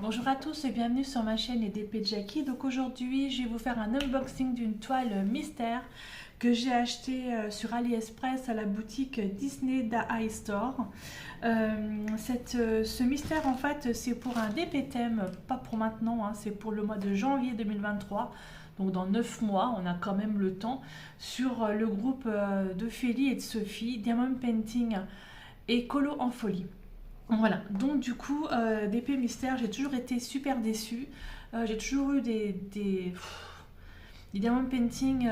Bonjour à tous et bienvenue sur ma chaîne EDP Jackie. Donc aujourd'hui je vais vous faire un unboxing d'une toile mystère que j'ai achetée sur AliExpress à la boutique Disney Dai Store. Ce mystère en fait c'est pour un DP thème, pas pour maintenant, hein, c'est pour le mois de janvier 2023. Donc dans 9 mois, on a quand même le temps, sur le groupe d'Ophélie et de Sophie, Diamond Painting et Colo en folie. Voilà, donc du coup, d'épée mystère, j'ai toujours été super déçue. J'ai toujours eu des diamond painting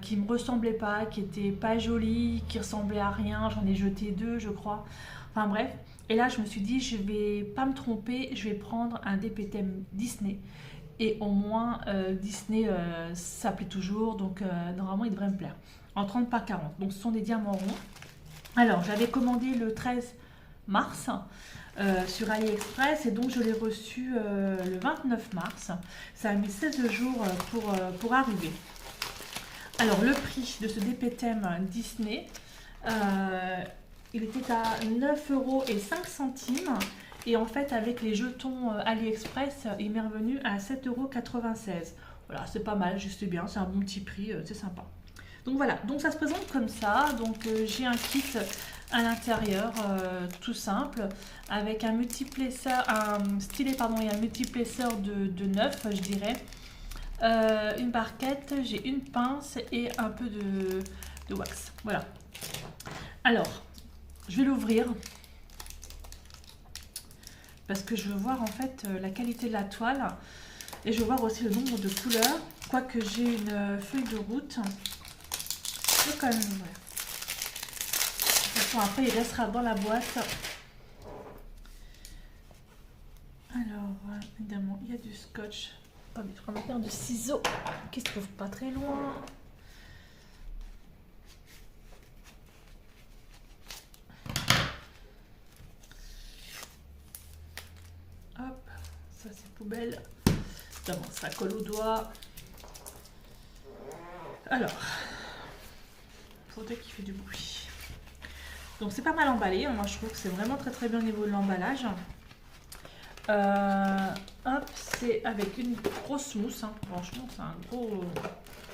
qui me ressemblaient pas, qui étaient pas jolis, qui ressemblaient à rien. J'en ai jeté deux, je crois. Enfin bref. Et là, je me suis dit, je vais pas me tromper, je vais prendre un DP thème Disney. Et au moins, Disney, ça plaît toujours, donc normalement, il devrait me plaire. En 30 par 40. Donc ce sont des diamants ronds. Alors, j'avais commandé le 13 mars sur AliExpress et donc je l'ai reçu le 29 mars. Ça a mis 16 jours pour arriver. Alors, le prix de ce DP thème Disney, il était à 9,05 € et en fait, avec les jetons AliExpress, il m'est revenu à 7,96 €. Voilà, c'est pas mal, juste bien, c'est un bon petit prix, c'est sympa. Donc voilà, donc ça se présente comme ça. Donc j'ai un kit à l'intérieur, tout simple, avec un multiplesseur, un stylet pardon, et un multiplesseur de 9, je dirais. Une barquette, j'ai une pince et un peu de wax. Voilà. Alors, je vais l'ouvrir parce que je veux voir en fait la qualité de la toile et je veux voir aussi le nombre de couleurs. Quoique j'ai une feuille de route. Je peux quand même l'ouvrir. De toute façon, après, il restera dans la boîte. Alors, évidemment, il y a du scotch. Attendez, je vais mettre de ciseaux qui se trouvent pas très loin. Hop, ça c'est poubelle. Évidemment, ça colle au doigt. Alors, faudrait qu'il fait du bruit. Donc c'est pas mal emballé, moi je trouve que c'est vraiment très très bien au niveau de l'emballage. Hop, c'est avec une grosse mousse, hein. Franchement c'est un gros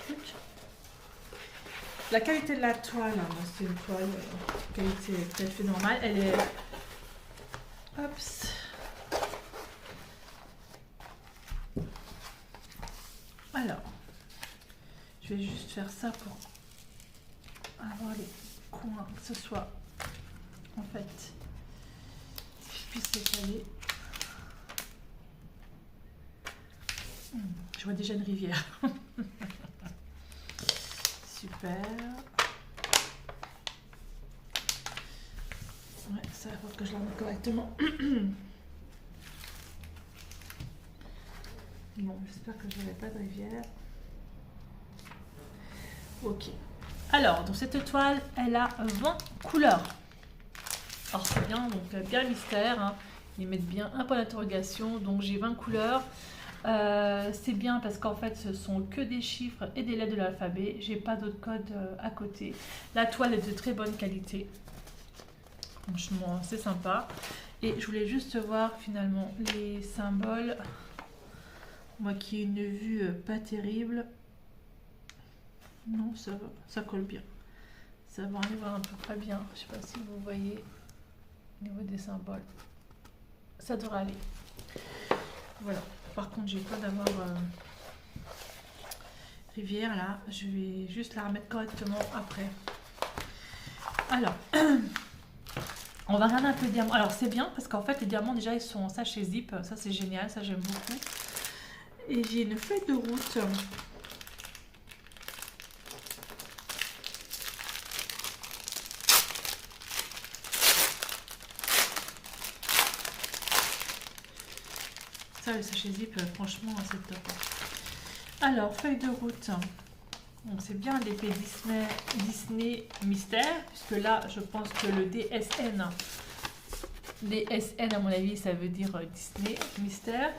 truc. La qualité de la toile, hein, c'est une toile qualité tout à fait normale, elle est... Hop. Alors, je vais juste faire ça pour avoir les coins, que ce soit en fait, je puisse étaler. Je vois déjà une rivière. Super. Ouais, ça faut que je la mette correctement. Bon, j'espère que je n'aurai pas de rivière. Ok. Alors, donc cette toile, elle a 20 couleurs. Alors c'est bien, donc bien mystère, hein. Ils mettent bien un point d'interrogation, donc j'ai 20 couleurs. C'est bien parce qu'en fait ce sont que des chiffres et des lettres de l'alphabet. J'ai pas d'autres codes à côté. La toile est de très bonne qualité. Franchement, c'est sympa. Et je voulais juste voir finalement les symboles. Moi qui ai une vue pas terrible. Non, ça va, ça colle bien. Ça va, on y voir un peu pas bien. Je sais pas si vous voyez au niveau des symboles. Ça devrait aller. Voilà. Par contre, j'ai peur d'avoir rivière là. Je vais juste la remettre correctement après. Alors, on va regarder un peu les diamants. Alors, c'est bien parce qu'en fait, les diamants déjà ils sont en sachet zip. Ça, c'est génial. Ça, j'aime beaucoup. Et j'ai une feuille de route. Ça, le sachet zip, franchement, c'est top. Alors, feuille de route. Donc, c'est bien l'épée Disney Mystère, puisque là, je pense que le DSN, à mon avis, ça veut dire Disney Mystère.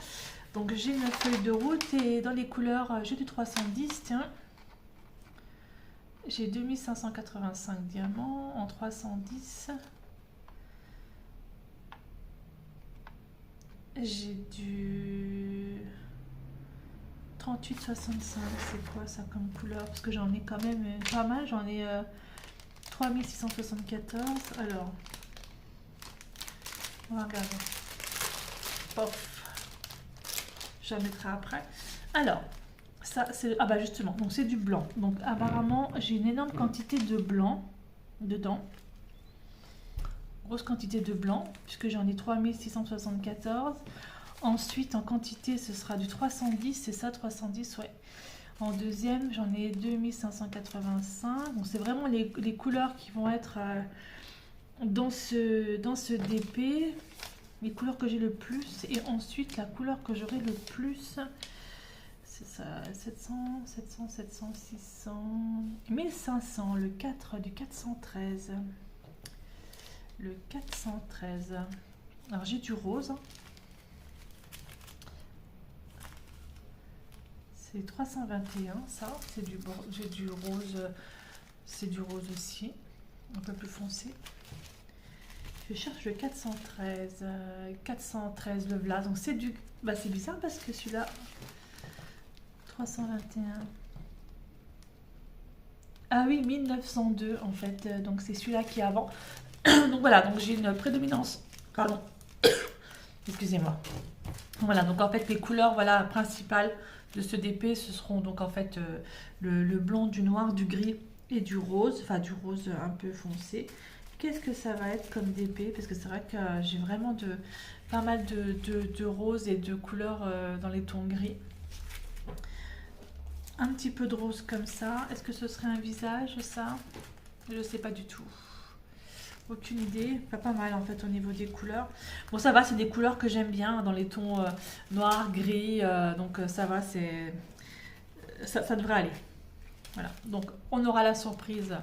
Donc, j'ai une feuille de route et dans les couleurs, j'ai du 310, tiens. J'ai 2585 diamants en 310. J'ai du 38,65. C'est quoi ça comme couleur? Parce que j'en ai quand même pas mal. J'en ai 3674. Alors, on va regarder. Pof. Je la mettrai après. Alors, ça c'est... Ah bah justement, donc c'est du blanc. Donc apparemment, j'ai une énorme quantité de blanc dedans. Grosse quantité de blanc, puisque j'en ai 3674. Ensuite, en quantité, ce sera du 310, c'est ça, 310, ouais. En deuxième, j'en ai 2585. Donc, c'est vraiment les couleurs qui vont être dans ce DP. Les couleurs que j'ai le plus. Et ensuite, la couleur que j'aurai le plus, c'est ça, 700, 700, 700, 600, 1500, le 4 du 413. Le 413. Alors, j'ai du rose. C'est 321, ça. J'ai du rose. C'est du rose aussi. Un peu plus foncé. Je cherche le 413. 413, le Vlas. Donc, c'est du... Bah, c'est bizarre parce que celui-là... 321. Ah oui, 1902, en fait. Donc, c'est celui-là qui est avant. Donc, voilà. Donc, j'ai une prédominance. Pardon. Excusez-moi. Voilà. Donc, en fait, les couleurs, voilà, principales de ce DP, ce seront donc en fait le blanc, du noir, du gris et du rose, enfin du rose un peu foncé. Qu'est-ce que ça va être comme DP? Parce que c'est vrai que j'ai vraiment pas mal de rose et de couleurs dans les tons gris. Un petit peu de rose comme ça. Est-ce que ce serait un visage, ça? Je ne sais pas du tout. Aucune idée, pas mal en fait au niveau des couleurs. Bon, ça va, c'est des couleurs que j'aime bien dans les tons noirs, gris, donc ça va, ça devrait aller. Voilà, donc on aura la surprise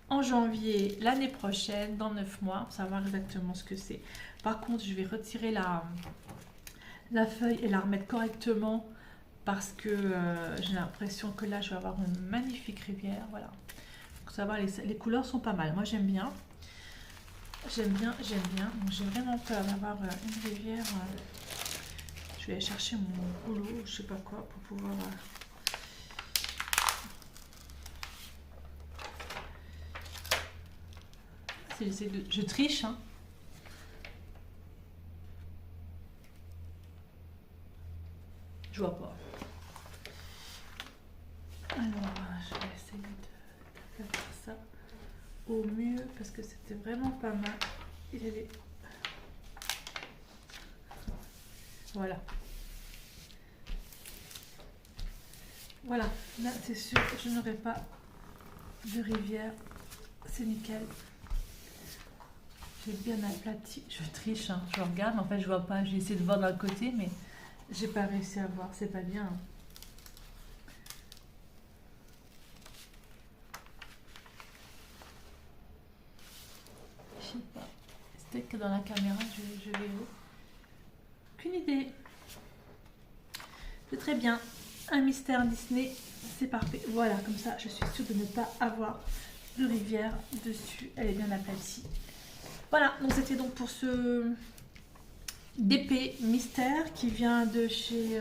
en janvier l'année prochaine, dans 9 mois, savoir exactement ce que c'est. Par contre, je vais retirer la feuille et la remettre correctement parce que j'ai l'impression que là, je vais avoir une magnifique rivière. Voilà, donc ça va, les couleurs sont pas mal. Moi, j'aime bien. J'aime bien, j'aime bien. Donc j'ai vraiment peur d'avoir une rivière. Je vais aller chercher mon rouleau, je sais pas quoi, pour pouvoir. Je triche, hein. Je vois pas. Alors, je vais essayer de faire ça au mieux parce que c'était vraiment pas mal. Il avait... Voilà. Voilà, là c'est sûr, je n'aurai pas de rivière. C'est nickel. J'ai bien aplati. Je triche, hein. Je regarde, en fait je vois pas. J'ai essayé de voir d'un côté, mais j'ai pas réussi à voir. C'est pas bien. Je sais pas. Peut-être que dans la caméra, je vais où? Aucune idée. C'est très bien. Un mystère Disney, c'est parfait. Voilà, comme ça, je suis sûre de ne pas avoir de rivière dessus. Elle est bien aplatie. Voilà, donc c'était donc pour ce DP mystère qui vient de chez,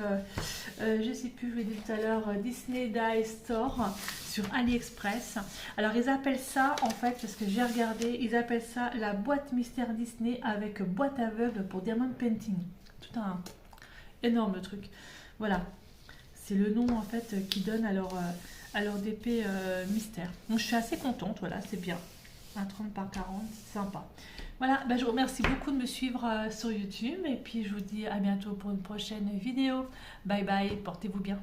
je sais plus, je l'ai dit tout à l'heure, Disney Die Store sur AliExpress. Alors ils appellent ça, en fait, parce que j'ai regardé, ils appellent ça la boîte mystère Disney avec boîte aveugle pour Diamond Painting. Tout un énorme truc. Voilà, c'est le nom en fait qui donne à leur DP mystère. Donc je suis assez contente, voilà, c'est bien. Un 30 par 40, c'est sympa. Voilà, je vous remercie beaucoup de me suivre sur YouTube et puis je vous dis à bientôt pour une prochaine vidéo. Bye bye, portez-vous bien.